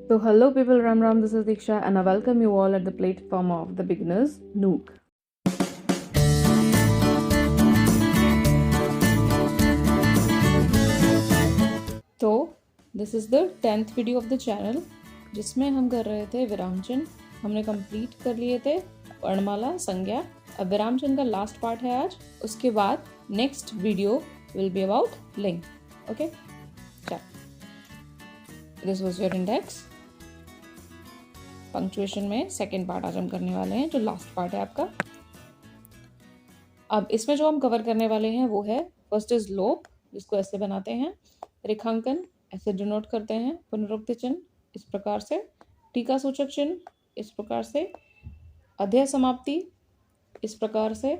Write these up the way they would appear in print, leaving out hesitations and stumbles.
So hello people, Ram Ram, this is Diksha and I welcome you all at the platform of the beginners Nook. तो this is the 10th video of the channel जिसमें हम कर रहे थे विराम चिन्ह। हमने complete कर लिए थे वर्णमाला संज्ञा। अब विराम चिन्ह का लास्ट पार्ट है आज। उसके बाद next video will be about लिंग। Okay, this was your index. Punctuation में सेकेंड पार्ट आज हम करने वाले हैं, जो लास्ट पार्ट है आपका। अब इसमें जो हम कवर करने वाले हैं वो है, फर्स्ट इज लोप, जिसको ऐसे बनाते हैं। रेखांकन ऐसे डिनोट करते हैं। पुनरुक्ति चिन्ह इस प्रकार से। टीका सूचक चिन्ह इस प्रकार से। अध्यय समाप्ति इस प्रकार से।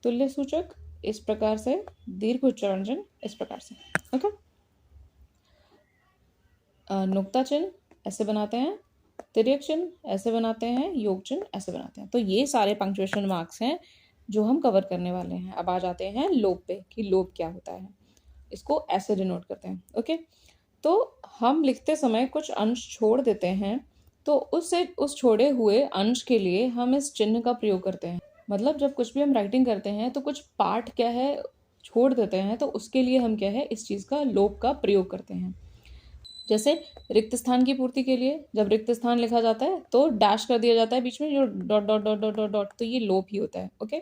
तुल्य सूचक इस प्रकार से। दीर्घ उच्चारण चिन्ह इस प्रकार से। ओके, नुक्ता चिन्ह ऐसे बनाते हैं। तिर्यक चिन्ह ऐसे बनाते हैं। योग चिन्ह ऐसे बनाते हैं। तो ये सारे पंक्चुएशन मार्क्स हैं जो हम कवर करने वाले हैं। अब आ जाते हैं लोप पे कि लोप क्या होता है। इसको ऐसे डिनोट करते हैं। ओके, तो हम लिखते समय कुछ अंश छोड़ देते हैं, तो उस छोड़े हुए अंश के लिए हम इस चिन्ह का प्रयोग करते हैं। मतलब जब कुछ भी हम राइटिंग करते हैं तो कुछ पार्ट क्या है छोड़ देते हैं, तो उसके लिए हम क्या है इस चीज़ का लोप का प्रयोग करते हैं। जैसे रिक्त स्थान की पूर्ति के लिए जब रिक्त स्थान लिखा जाता है तो डैश कर दिया जाता है बीच में, जो dot dot dot dot dot dot, तो ये लोप ही होता है। ओके,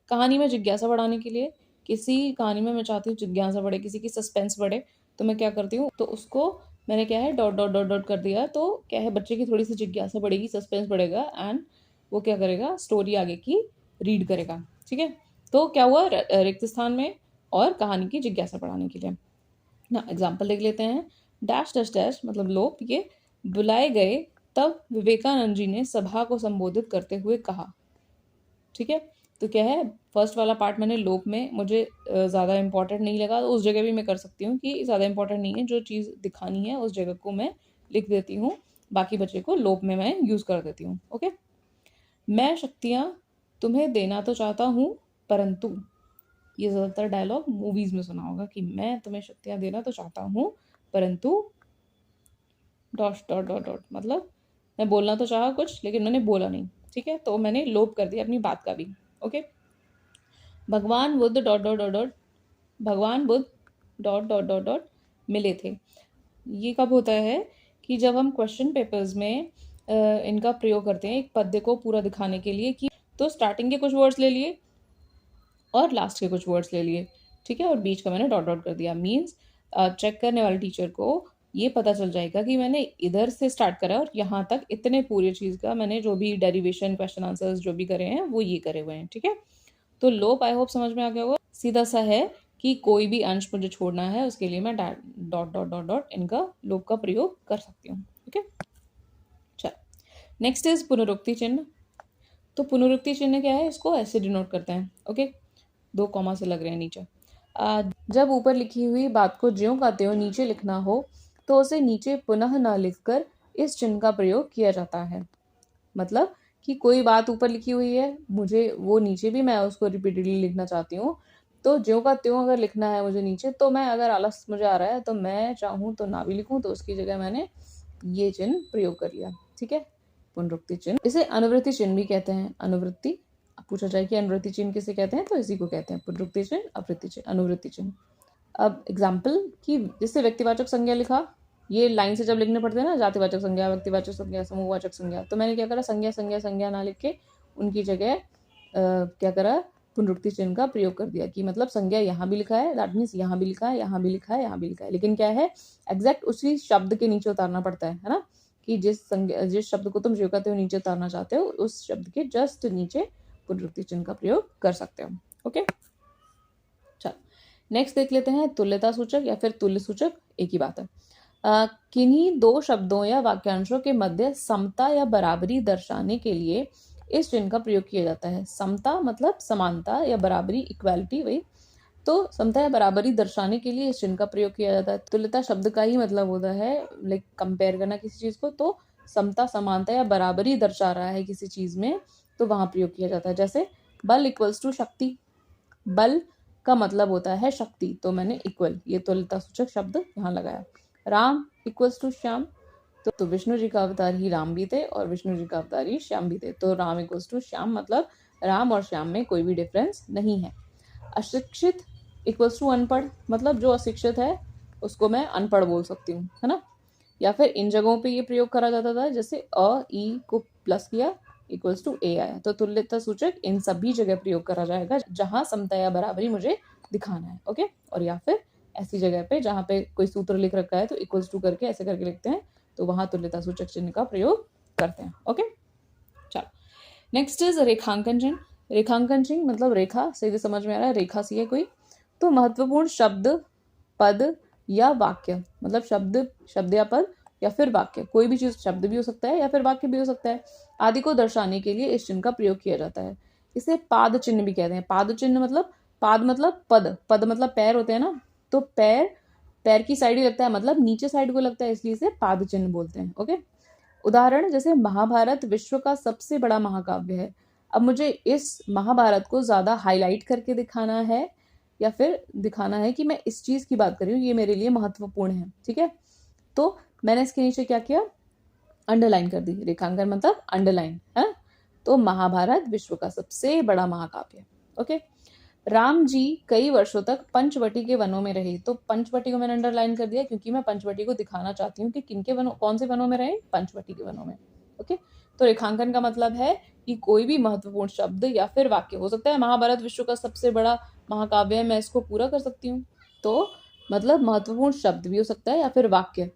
कहानी में जिज्ञासा बढ़ाने के लिए, किसी कहानी में मैं चाहती हूँ जिज्ञासा बढ़े, किसी की सस्पेंस बढ़े, तो मैं क्या करती हूँ, तो उसको मैंने क्या है डॉट डॉट डॉट डॉट कर दिया, तो क्या है बच्चे की थोड़ी सी जिज्ञासा बढ़ेगी, सस्पेंस बढ़ेगा एंड वो क्या करेगा, स्टोरी आगे की रीड करेगा। ठीक है, तो क्या हुआ रिक्त स्थान में और कहानी की जिज्ञासा बढ़ाने के लिए ना। एग्जाम्पल देख लेते हैं। डैश डैश डैश मतलब लोप। ये बुलाए गए तब विवेकानंद जी ने सभा को संबोधित करते हुए कहा। ठीक है, तो क्या है फर्स्ट वाला पार्ट मैंने लोप में मुझे ज़्यादा इंपॉर्टेंट नहीं लगा, तो उस जगह भी मैं कर सकती हूँ कि ज़्यादा इंपॉर्टेंट नहीं है, जो चीज़ दिखानी है उस जगह को मैं लिख देती हूँ, बाकी बचे को लोप में मैं यूज़ कर देती हूँ। ओके, मैं शक्तियाँ तुम्हें देना तो चाहता हूँ परंतु, ये ज़्यादातर डायलॉग मूवीज़ में सुना होगा कि मैं तुम्हें शक्तियाँ देना तो चाहता हूँ परंतु डॉट डॉट डॉट डॉट, मतलब मैं बोलना तो चाहा कुछ लेकिन मैंने बोला नहीं। ठीक है, तो मैंने लोप कर दिया अपनी बात का भी। Okay, Bhagwan Buddha dot dot dot dot, Bhagwan Buddha dot dot dot dot मिले थे। ये कब होता है कि जब हम क्वेश्चन पेपर्स में इनका प्रयोग करते हैं एक पद्य को पूरा दिखाने के लिए, कि तो स्टार्टिंग के कुछ वर्ड्स ले लिए और लास्ट के कुछ वर्ड्स ले लिए। ठीक है, और बीच का मैंने डॉट डॉट कर दिया। मीन्स चेक करने वाले टीचर को ये पता चल जाएगा कि मैंने इधर से स्टार्ट करा और यहाँ तक इतने पूरे चीज़ का मैंने जो भी डेरिवेशन क्वेश्चन आंसर्स जो भी करे हैं वो ये करे हुए हैं। ठीक है, तो लोप आई होप समझ में आ गया होगा। सीधा सा है कि कोई भी अंश मुझे छोड़ना है उसके लिए मैं डॉट डॉट डॉट डॉट इनका लोप का प्रयोग कर सकती हूँ। ओके, चल नेक्स्ट इज पुनरुक्ति चिन्ह। तो पुनरुक्ति चिन्ह क्या है, इसको ऐसे डिनोट करते हैं। ओके, 2 कॉमा से लग रहे हैं नीचे। जब ऊपर लिखी हुई बात को ज्यों का त्यों नीचे लिखना हो तो उसे नीचे पुनः न लिखकर इस चिन्ह का प्रयोग किया जाता है। मतलब कि कोई बात ऊपर लिखी हुई है, मुझे वो नीचे भी मैं उसको रिपीटेडली लिखना चाहती हूँ, तो ज्यों का त्यों अगर लिखना है मुझे नीचे, तो मैं अगर आलस मुझे आ रहा है तो मैं चाहूँ तो ना भी लिखूँ, तो उसकी जगह मैंने ये चिन्ह प्रयोग कर लिया। ठीक है, पुनरुक्ति चिन्ह। इसे अनुवृत्ति चिन्ह भी कहते हैं। अनुवृत्ति पूछा जाए कि अनुवृत्ति चिन्ह किसे कहते हैं, तो इसी को कहते हैं पुनरुक्ति चिन्ह, आवृत्ति चिन्ह, अनुवृत्ति चिन्ह। अब एग्जाम्पल कि जिससे व्यक्तिवाचक संज्ञा लिखा, ये लाइन से जब लिखने पड़ते हैं ना, जातिवाचक संज्ञा, व्यक्तिवाचक संज्ञा, समूहवाचक संज्ञा, तो मैंने क्या करा, संज्ञा संज्ञा संज्ञा ना लिख के उनकी जगह क्या करा, पुनरुक्ति चिन्ह का प्रयोग कर दिया। कि मतलब संज्ञा यहाँ भी लिखा है, दैट मीन्स यहाँ भी लिखा है, यहाँ भी लिखा है, यहाँ भी लिखा है, लेकिन क्या है एग्जैक्ट उसी शब्द के नीचे उतारना पड़ता है ना, कि जिस शब्द को तुम जो कहते हो नीचे उतारना चाहते हो, उस शब्द के जस्ट नीचे पुनरुक्ति चिन्ह का प्रयोग कर सकते हो। ओके, चल नेक्स्ट देख लेते हैं तुल्यता सूचक या फिर तुल्य सूचक, एक ही बात है। किन्हीं दो शब्दों या वाक्यांशों के मध्य समता या बराबरी दर्शाने के लिए इस चिन्ह का प्रयोग किया जाता है। समता मतलब समानता या बराबरी, इक्वालिटी, वही तो समता या बराबरी दर्शाने के लिए इस चिन्ह का प्रयोग किया जाता है। तुल्यता शब्द का ही मतलब होता है लाइक कंपेयर करना किसी चीज को, तो समता समानता या बराबरी दर्शा रहा है किसी चीज में, तो वहां प्रयोग किया जाता है। जैसे बल इक्वल्स टू शक्ति, बल का मतलब होता है शक्ति, तो मैंने इक्वल, ये तुल्यता सूचक शब्द यहाँ लगाया। राम इक्वल्स टू श्याम, तो विष्णु जी का अवतार ही राम भी थे और विष्णु जी का अवतार ही श्याम भी थे। तो राम इक्वल्स टू श्याम, मतलब राम और श्याम में कोई भी डिफरेंस नहीं है। अशिक्षित इक्वल्स टू अनपढ़, मतलब जो अशिक्षित है उसको मैं अनपढ़ बोल सकती हूँ, है ना। या फिर इन जगहों पे ये प्रयोग करा जाता था, जैसे अ ई को प्लस किया इक्वल्स टू ए आया, तो तुल्यता सूचक इन सभी जगह प्रयोग करा जाएगा जहां समता या बराबरी मुझे दिखाना है। ओके, और या फिर ऐसी जगह पे जहाँ पे कोई सूत्र लिख रखा है तो इक्वल्स टू करके ऐसे करके लिखते हैं, तो वहां तुल्यता सूचक चिन्ह का प्रयोग करते हैं। ओके, चलो नेक्स्ट इज रेखांकन चिन्ह। रेखांकन चिन्ह मतलब रेखा, सीधे समझ में आ रहा है, रेखा सी है कोई। तो महत्वपूर्ण शब्द, पद या वाक्य, मतलब शब्द या पद या फिर वाक्य, कोई भी चीज शब्द भी हो सकता है या फिर वाक्य भी हो सकता है, आदि को दर्शाने के लिए इस चिन्ह का प्रयोग किया जाता है। इसे पाद चिन्ह भी कहते हैं। पाद चिन्ह मतलब, पाद मतलब पद, पद मतलब पैर होते हैं ना, तो पैर की साइड ही लगता है, मतलब नीचे साइड को लगता है, इसलिए इसे पाद चिन्ह बोलते हैं। ओके, उदाहरण जैसे महाभारत विश्व का सबसे बड़ा महाकाव्य है। अब मुझे इस महाभारत को ज्यादा हाईलाइट करके दिखाना है या फिर दिखाना है कि मैं इस चीज की बात कर रही हूँ, ये मेरे लिए महत्वपूर्ण है, ठीक है। तो मैंने इसके नीचे क्या किया, अंडरलाइन कर दी। रेखांकन मतलब अंडरलाइन है। तो महाभारत विश्व का सबसे बड़ा महाकाव्य। ओके, राम जी कई वर्षों तक पंचवटी के वनों में रहे। तो पंचवटी को मैंने अंडरलाइन कर दिया क्योंकि मैं पंचवटी को दिखाना चाहती हूँ कि किनके वनों, कौन से वनों में रहे, पंचवटी के वनों में। ओके, तो रेखांकन का मतलब है कि कोई भी महत्वपूर्ण शब्द या फिर वाक्य हो सकता है। महाभारत विश्व का सबसे बड़ा महाकाव्य है, मैं इसको पूरा कर सकती हूँ, तो मतलब महत्वपूर्ण शब्द भी हो सकता है या फिर वाक्य।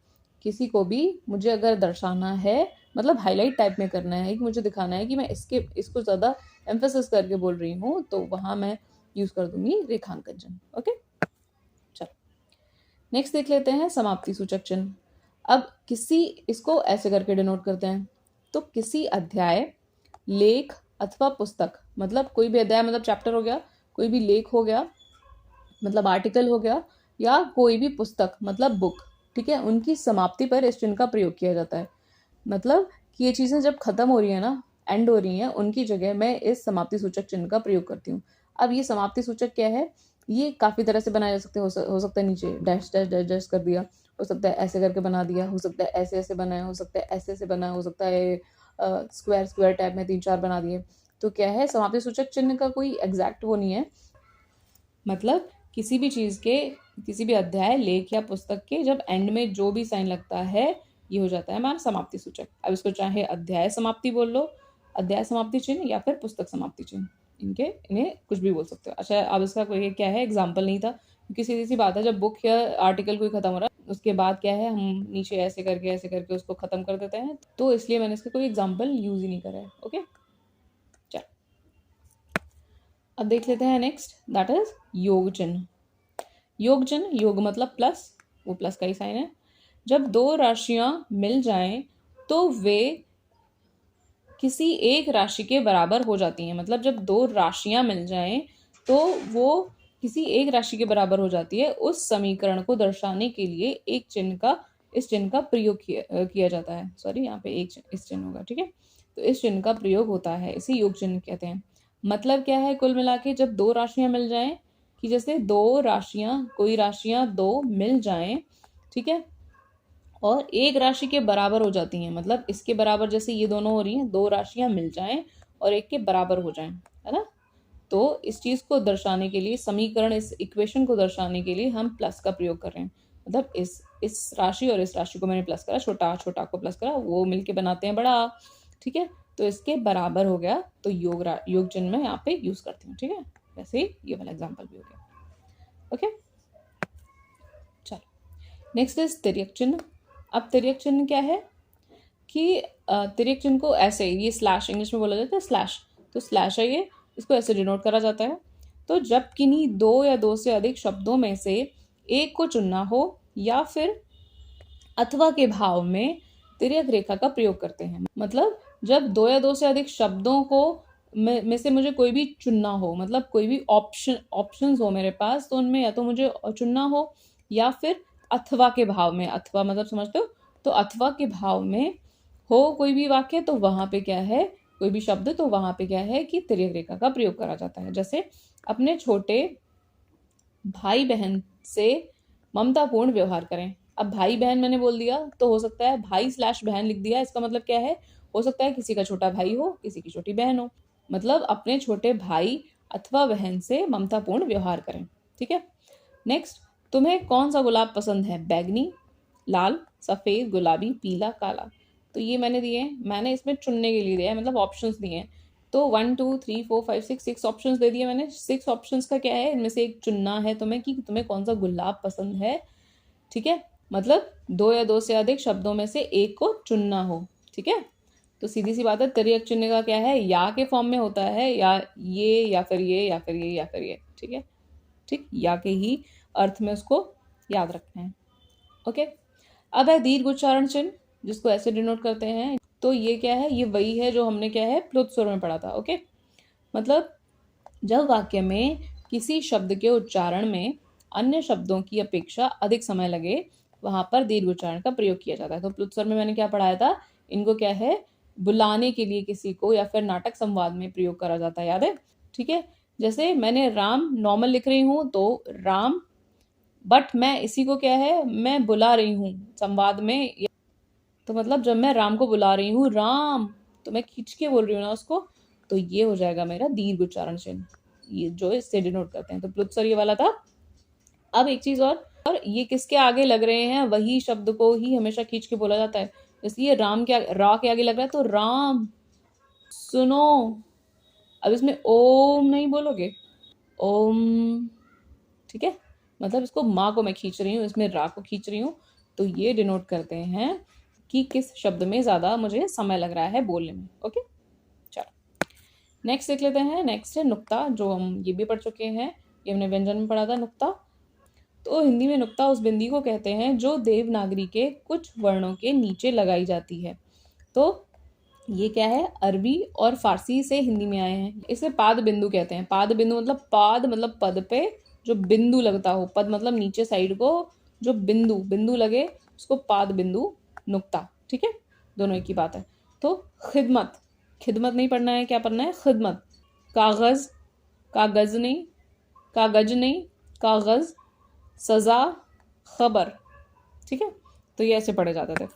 किसी को भी मुझे अगर दर्शाना है, मतलब हाईलाइट टाइप में करना है कि मुझे दिखाना है कि मैं इसको ज्यादा एम्फेसिस करके बोल रही हूँ, तो वहां मैं यूज कर दूंगी रेखांकन चिन्ह। ओके, चलो नेक्स्ट देख लेते हैं समाप्ति सूचक चिन्ह। अब इसको ऐसे करके डिनोट करते हैं। तो किसी अध्याय, लेख अथवा पुस्तक, मतलब कोई भी अध्याय मतलब चैप्टर हो गया, कोई भी लेख हो गया मतलब आर्टिकल हो गया, या कोई भी पुस्तक मतलब बुक, ठीक है, उनकी समाप्ति पर इस चिन्ह का प्रयोग किया जाता है। मतलब कि ये चीजें जब खत्म हो रही है ना, एंड हो रही हैं, उनकी जगह मैं इस समाप्ति सूचक चिन्ह का प्रयोग करती हूँ। अब ये समाप्ति सूचक क्या है, ये काफी तरह से बनाया जा सकते, हो सकता है नीचे डैश डैश डैश डैश कर दिया, हो सकता है ऐसे करके बना दिया, हो सकता है ऐसे ऐसे बनाया, हो सकता है ऐसे ऐसे बनाया, हो सकता है स्क्वायर स्क्वायर टाइप में 3-4 बना दिए। तो क्या है, समाप्ति सूचक चिन्ह का कोई एग्जैक्ट वो नहीं है, मतलब किसी भी चीज के, किसी भी अध्याय, लेख या पुस्तक के जब एंड में जो भी साइन लगता है ये हो जाता है हमारा समाप्ति सूचक। अब इसको चाहे अध्याय समाप्ति बोल लो, अध्याय समाप्ति चिन्ह, या फिर पुस्तक समाप्ति चिन्ह, इन्हें कुछ भी बोल सकते हो। अच्छा, अब इसका कोई क्या है, एग्जाम्पल नहीं था, क्योंकि सीधी सी बात है, जब बुक या आर्टिकल कोई खत्म हो रहा है उसके बाद क्या है, हम नीचे ऐसे करके उसको खत्म कर देते हैं, तो इसलिए मैंने इसका कोई एग्जाम्पल यूज ही नहीं करा है। ओके, चल अब देख लेते हैं नेक्स्ट, दैट इज योग चिन्ह। योग चिन्ह, योग मतलब प्लस, वो प्लस का ही साइन है। जब दो राशियां मिल जाएं तो वे किसी एक राशि के बराबर हो जाती हैं। मतलब जब दो राशियां मिल जाएं तो वो किसी एक राशि के बराबर हो जाती है। उस समीकरण को दर्शाने के लिए इस चिन्ह का प्रयोग किया जाता है। सॉरी, यहाँ पे इस चिन्ह होगा, ठीक है। तो इस चिन्ह का प्रयोग होता है, इसे योग चिन्ह कहते हैं। मतलब क्या है, कुल मिला के जब दो राशियां मिल जाएं, कि जैसे कोई राशियां दो मिल जाएं, ठीक है, और एक राशि के बराबर हो जाती हैं, मतलब इसके बराबर, जैसे ये दोनों हो रही हैं, दो राशियां मिल जाएं और एक के बराबर हो जाएं, है ना। तो इस चीज को दर्शाने के लिए, समीकरण, इस इक्वेशन को दर्शाने के लिए हम प्लस का प्रयोग कर रहे हैं। मतलब इस राशि और इस राशि को मैंने प्लस करा, छोटा छोटा को प्लस करा, वो मिलके बनाते हैं बड़ा, ठीक है। तो इसके बराबर हो गया, तो योग चिन्ह में यहाँ पे यूज करती हूँ, ठीक है। वैसे ही ये वाला एग्जाम्पल भी हो गया। ओके, चलो नेक्स्ट इज तिर्यक चिन्ह। अब तिर्यक चिन्ह क्या है कि तिर्यक चिन्ह को ऐसे, ये स्लैश इंग्लिश में बोला जाता है, स्लैश, तो स्लैश है ये, इसको ऐसे डिनोट करा जाता है। तो जब किन्हीं दो या दो से अधिक शब्दों में से एक को चुनना हो या फिर अथवा के भाव में तिर्यक रेखा का प्रयोग करते हैं। मतलब जब दो या दो से अधिक शब्दों को में से मुझे कोई भी चुनना हो, मतलब कोई भी ऑप्शंस हो मेरे पास, तो उनमें या तो मुझे चुनना हो या फिर अथवा के भाव में, अथवा मतलब समझते हो, तो अथवा के भाव में हो कोई भी वाक्य, तो वहां पे क्या है, कोई भी शब्द, तो वहां पे क्या है कि तिर्यक रेखा का प्रयोग करा जाता है। जैसे अपने छोटे भाई बहन से ममतापूर्ण व्यवहार करें, अब भाई बहन मैंने बोल दिया तो हो सकता है भाई स्लैश बहन लिख दिया, इसका मतलब क्या है, हो सकता है किसी का छोटा भाई हो, किसी की छोटी बहन हो, मतलब अपने छोटे भाई अथवा बहन से ममतापूर्ण व्यवहार करें। ठीक है। नेक्स्ट, तुम्हें कौन सा गुलाब पसंद है, बैगनी, लाल, सफेद, गुलाबी, पीला, काला। तो ये मैंने दिए हैं, मैंने इसमें चुनने के लिए दिया है, मतलब ऑप्शंस दिए हैं। तो 1 2 3 4 5 6 6 ऑप्शंस दे दिए मैंने। 6 ऑप्शंस का क्या है, इनमें से एक चुनना है तुम्हें कि तुम्हें कौन सा गुलाब पसंद है। ठीक है, मतलब दो या दो से अधिक शब्दों में से एक को चुनना हो। ठीक है, तो सीधी सी बात है, तिर्यक चिन्ह का क्या है, या के फॉर्म में होता है, या ये या फिर ये या फिर ये या फिर ये। ठीक है, ठीक, या के ही अर्थ में उसको याद रखना है। ओके, अब है दीर्घ उच्चारण चिन्ह, जिसको ऐसे डिनोट करते हैं। तो ये क्या है, ये वही है जो हमने क्या है प्लुत स्वर में पढ़ा था। ओके, मतलब जब वाक्य में किसी शब्द के उच्चारण में अन्य शब्दों की अपेक्षा अधिक समय लगे, वहां पर दीर्घ उच्चारण का प्रयोग किया जाता है। तो प्लुत स्वर में मैंने क्या पढ़ाया था, इनको क्या है, बुलाने के लिए किसी को या फिर नाटक संवाद में प्रयोग करा जाता है, याद है। ठीक है, जैसे मैंने राम नॉर्मल लिख रही हूँ तो राम, बट मैं इसी को क्या है, मैं बुला रही हूँ संवाद में, तो मतलब जब मैं राम को बुला रही हूँ राम, तो मैं खींच के बोल रही हूँ ना उसको, तो ये हो जाएगा मेरा दीर्घ उच्चारण चिन्ह, ये जो इससे डिनोट करते हैं। तो प्लुत्सर ये वाला था। अब एक चीज और ये किसके आगे लग रहे हैं, वही शब्द को ही हमेशा खींच के बोला जाता है, इसलिए राम के रा के आगे लग रहा है तो राम सुनो। अब इसमें ओम नहीं बोलोगे, ओम। ठीक है, मतलब इसको माँ को मैं खींच रही हूँ, इसमें रा को खींच रही हूँ, तो ये डिनोट करते हैं कि किस शब्द में ज्यादा मुझे समय लग रहा है बोलने में। ओके, चलो नेक्स्ट देख लेते हैं। नेक्स्ट है नुक्ता, जो हम ये भी पढ़ चुके हैं, ये हमने व्यंजन में पढ़ा था नुक्ता। तो हिंदी में नुक्ता उस बिंदी को कहते हैं जो देवनागरी के कुछ वर्णों के नीचे लगाई जाती है। तो ये क्या है, अरबी और फारसी से हिंदी में आए हैं। इसे पाद बिंदु कहते हैं। पाद बिंदु मतलब पाद मतलब पद पे जो बिंदु लगता हो, पद मतलब नीचे साइड को जो बिंदु बिंदु लगे उसको पाद बिंदु, नुक्ता। ठीक है, दोनों एक ही बात है। तो खिदमत, खिदमत नहीं पढ़ना है, क्या पढ़ना है, खिदमत। कागज, कागज नहीं, कागज नहीं, कागज। सजा, खबर। ठीक है, तो ये ऐसे पढ़े जाते थे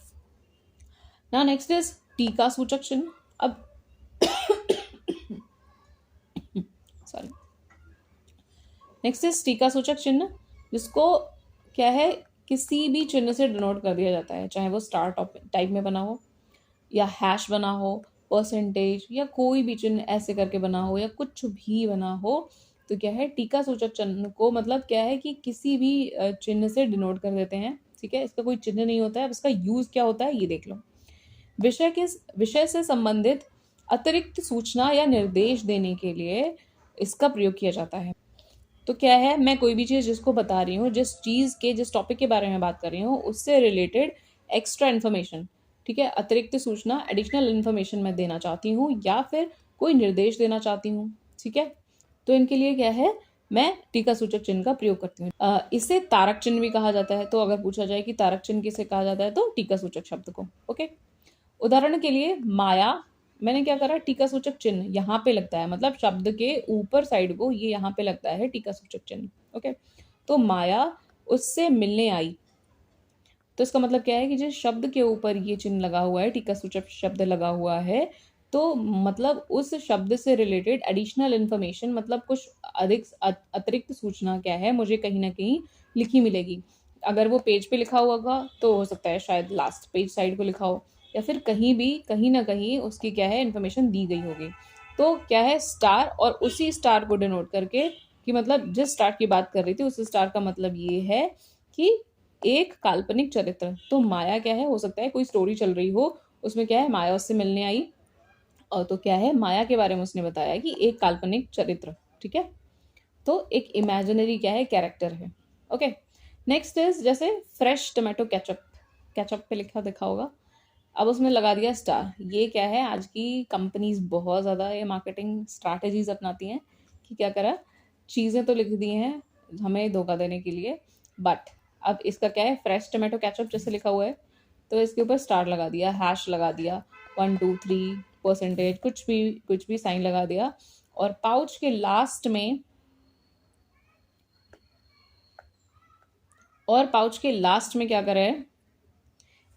ना। नेक्स्ट इज टीका सूचक चिन्ह। अब सॉरी, नेक्स्ट इज टीका सूचक चिन्ह, जिसको क्या है, किसी भी चिन्ह से डिनोट कर दिया जाता है, चाहे वो स्टार टाइप में बना हो या हैश बना हो, परसेंटेज या कोई भी चिन्ह ऐसे करके बना हो या कुछ भी बना हो, तो क्या है टीका सूचक चिन्ह को मतलब क्या है कि किसी भी चिन्ह से डिनोट कर देते हैं। ठीक है, इसका कोई चिन्ह नहीं होता है, अब इसका यूज क्या होता है ये देख लो। विषय से संबंधित अतिरिक्त सूचना या निर्देश देने के लिए इसका प्रयोग किया जाता है। तो क्या है, मैं कोई भी चीज़ जिसको बता रही हूँ, जिस चीज़ के जिस टॉपिक के बारे में बात कर रही हूँ, उससे रिलेटेड एक्स्ट्रा इन्फॉर्मेशन, ठीक है, अतिरिक्त सूचना, एडिशनल इन्फॉर्मेशन मैं देना चाहती हूँ या फिर कोई निर्देश देना चाहती हूँ। ठीक है, तो इनके लिए क्या है, मैं टीका सूचक चिन्ह का प्रयोग करती हूँ। इसे तारक चिन्ह भी कहा जाता है। तो अगर पूछा जाए कि तारक चिन्ह किसे कहा जाता है, तो टीका सूचक शब्द को। ओके, उदाहरण के लिए माया, मैंने क्या करा, टीका सूचक चिन्ह यहाँ पे लगता है, मतलब शब्द के ऊपर साइड को ये यहाँ पे लगता है टीका सूचक चिन्ह। ओके, तो माया उससे मिलने आई, तो इसका मतलब क्या है कि जिस शब्द के ऊपर ये चिन्ह लगा हुआ है, टीका सूचक शब्द लगा हुआ है, तो मतलब उस शब्द से रिलेटेड एडिशनल इन्फॉर्मेशन, मतलब कुछ अधिक अतिरिक्त सूचना क्या है, मुझे कहीं ना कहीं लिखी मिलेगी। अगर वो पेज पे लिखा हुआ होगा तो हो सकता है शायद लास्ट पेज साइड को लिखा हो, या फिर कहीं भी कहीं ना कहीं उसकी क्या है इन्फॉर्मेशन दी गई होगी। तो क्या है स्टार, और उसी स्टार को डिनोट करके कि मतलब जिस स्टार की बात कर रही थी उस स्टार का मतलब ये है कि एक काल्पनिक चरित्र। तो माया क्या है, हो सकता है कोई स्टोरी चल रही हो, उसमें क्या है माया उससे मिलने आई, और तो क्या है माया के बारे में उसने बताया कि एक काल्पनिक चरित्र। ठीक है, तो एक इमेजिनरी क्या है कैरेक्टर है। ओके, नेक्स्ट इज जैसे फ्रेश टोमेटो केचप, केचप पे लिखा दिखा होगा, अब उसमें लगा दिया स्टार। ये क्या है, आज की कंपनीज बहुत ज़्यादा ये मार्केटिंग स्ट्रैटेजीज अपनाती हैं कि क्या करा, चीज़ें तो लिख दी हैं हमें धोखा देने के लिए, बट अब इसका क्या है, फ्रेश टोमेटो केचप जैसे लिखा हुआ है तो इसके ऊपर स्टार लगा दिया, हैश लगा दिया, 1 2 3 परसेंटेज, कुछ भी साइन लगा दिया, और पाउच के लास्ट में और पाउच के लास्ट में क्या करा है,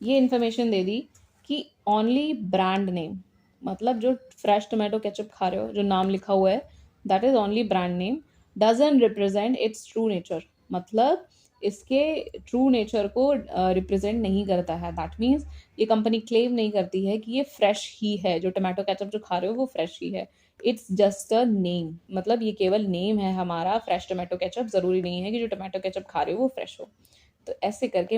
ये इन्फॉर्मेशन दे दी कि ओनली ब्रांड नेम, मतलब जो फ्रेश टोमेटो केचप खा रहे हो जो नाम लिखा हुआ है that is only brand name, doesn't represent it's true nature, मतलब इसके ट्रू नेचर को रिप्रेजेंट नहीं करता है। दैट मीन्स ये कंपनी क्लेम नहीं करती है कि ये फ्रेश ही है, जो टोमेटो केचप जो खा रहे हो वो फ्रेश ही है। इट्स जस्ट अ नेम, मतलब ये केवल नेम है हमारा फ्रेश टोमेटो केचप, ज़रूरी नहीं है कि जो टोमेटो केचप खा रहे हो वो फ्रेश हो। तो ऐसे करके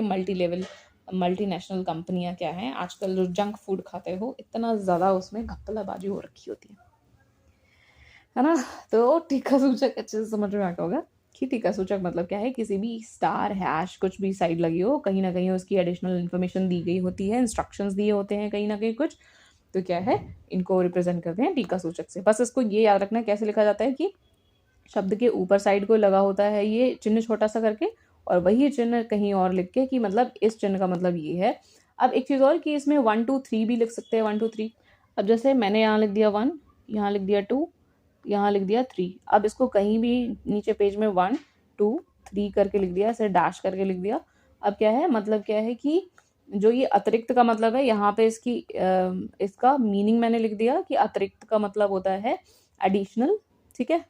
मल्टीनेशनल कंपनियां क्या हैं आजकल, जो जंक फूड खाते हो इतना ज़्यादा उसमें घपलाबाजी हो रखी होती है ना। तो टीका सूचक अच्छे से समझ में आता होगा कि टीका सूचक मतलब क्या है, किसी भी स्टार हैश कुछ भी साइड लगी हो, कहीं ना कहीं उसकी एडिशनल इन्फॉर्मेशन दी गई होती है, इंस्ट्रक्शंस दिए होते हैं कहीं ना कहीं कुछ, तो क्या है इनको रिप्रेजेंट करते हैं टीका सूचक से। बस इसको ये याद रखना है कैसे लिखा जाता है कि शब्द के ऊपर साइड को लगा होता है ये चिन्ह छोटा सा करके, और वही चिन्ह कहीं और लिख के कि मतलब इस चिन्ह का मतलब ये है। अब एक चीज़ और कि इसमें 1 2 3 भी लिख सकते हैं, 1 2 3। अब जैसे मैंने यहाँ लिख दिया 1, यहाँ लिख दिया 2, यहाँ लिख दिया 3। अब इसको कहीं भी नीचे पेज में 1 2 3 करके लिख दिया, ऐसे डैश करके लिख दिया। अब क्या है, मतलब क्या है कि जो ये अतिरिक्त का मतलब है, यहाँ पे इसका मीनिंग मैंने लिख दिया कि अतिरिक्त का मतलब होता है एडिशनल, ठीक है।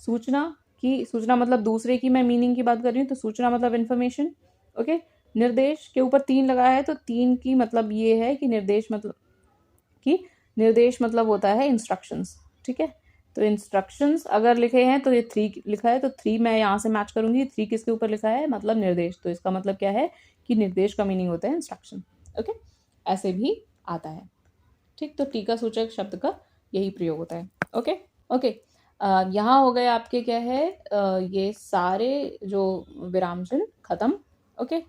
सूचना मतलब दूसरे की मैं मीनिंग की बात कर रही हूँ, तो सूचना मतलब इन्फॉर्मेशन, ओके। निर्देश के ऊपर 3 लगा है, तो 3 की मतलब ये है कि निर्देश मतलब होता है इंस्ट्रक्शंस, ठीक है। तो इंस्ट्रक्शंस अगर लिखे हैं तो ये 3 लिखा है, तो 3 मैं यहाँ से मैच करूंगी, 3 किसके ऊपर लिखा है, मतलब निर्देश, तो इसका मतलब क्या है कि निर्देश का मीनिंग होता है इंस्ट्रक्शन, ओके। ऐसे भी आता है, ठीक। तो टीका सूचक शब्द का यही प्रयोग होता है, ओके ओके। यहाँ हो गए आपके क्या है ये सारे जो विराम चिन्ह खत्म, ओके।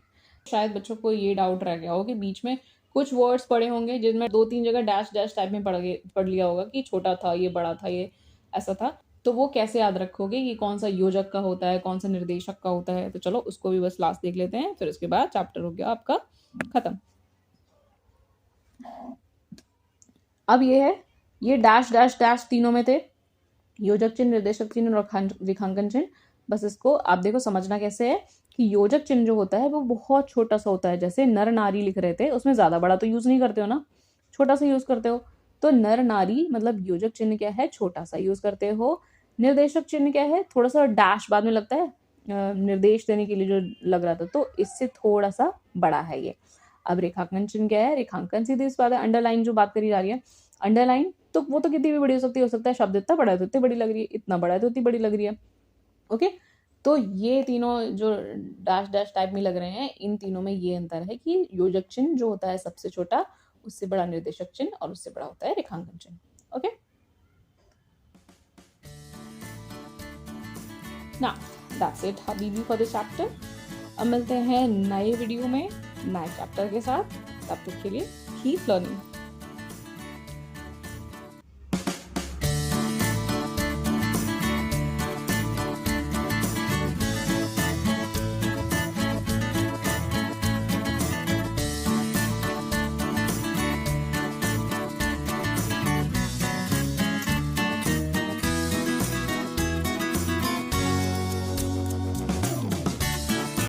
शायद बच्चों को ये डाउट रह गया हो कि बीच में कुछ वर्ड्स पढ़े होंगे जिनमें 2-3 जगह डैश डैश टाइप में पढ़ लिया होगा कि छोटा था, ये बड़ा था, ये ऐसा था। तो वो कैसे याद रखोगे कि कौन सा योजक का होता है, कौन सा निर्देशक का होता है। तो चलो उसको भी बस लास्ट देख लेते हैं, फिर उसके बाद चैप्टर हो गया आपका खत्म। अब ये है, ये डैश डैश डैश तीनों में थे, योजक चिन्ह, निर्देशक चिन्ह और रेखांकन चिन्ह। बस इसको आप देखो समझना कैसे है कि योजक चिन्ह जो होता है वो बहुत छोटा सा होता है। जैसे नर नारी लिख रहे थे, उसमें ज़्यादा बड़ा तो यूज़ नहीं करते हो ना, छोटा सा यूज़ करते हो। तो नर नारी मतलब योजक चिन्ह क्या है, छोटा सा यूज़ करते हो। निर्देशक चिन्ह क्या है, थोड़ा सा डैश बाद में लगता है निर्देश देने के लिए जो लग रहा था, तो इससे थोड़ा सा बड़ा है ये। अब रेखांकन चिन्ह क्या है, रेखांकन सीधी इस बात है, अंडरलाइन जो बात करी जा रही है, अंडरलाइन तो वो तो कितनी भी बड़ी हो सकता है शब्द इतना बड़ा है तो इतनी बड़ी लग रही है, इतना बड़ा है तो इतनी बड़ी लग रही है, ओके। तो ये तीनों जो डैश डैश टाइप में लग रहे हैं, इन तीनों में ये अंतर है कि योजक चिन्ह जो होता है सबसे छोटा, उससे बड़ा निर्देशक चिन्ह, और उससे बड़ा होता है रेखांकन चिन्ह, ओके। ना that's it Habibi for this chapter. अब मिलते हैं नए वीडियो में नए चैप्टर के साथ, तब तक के लिए कीप लर्निंग।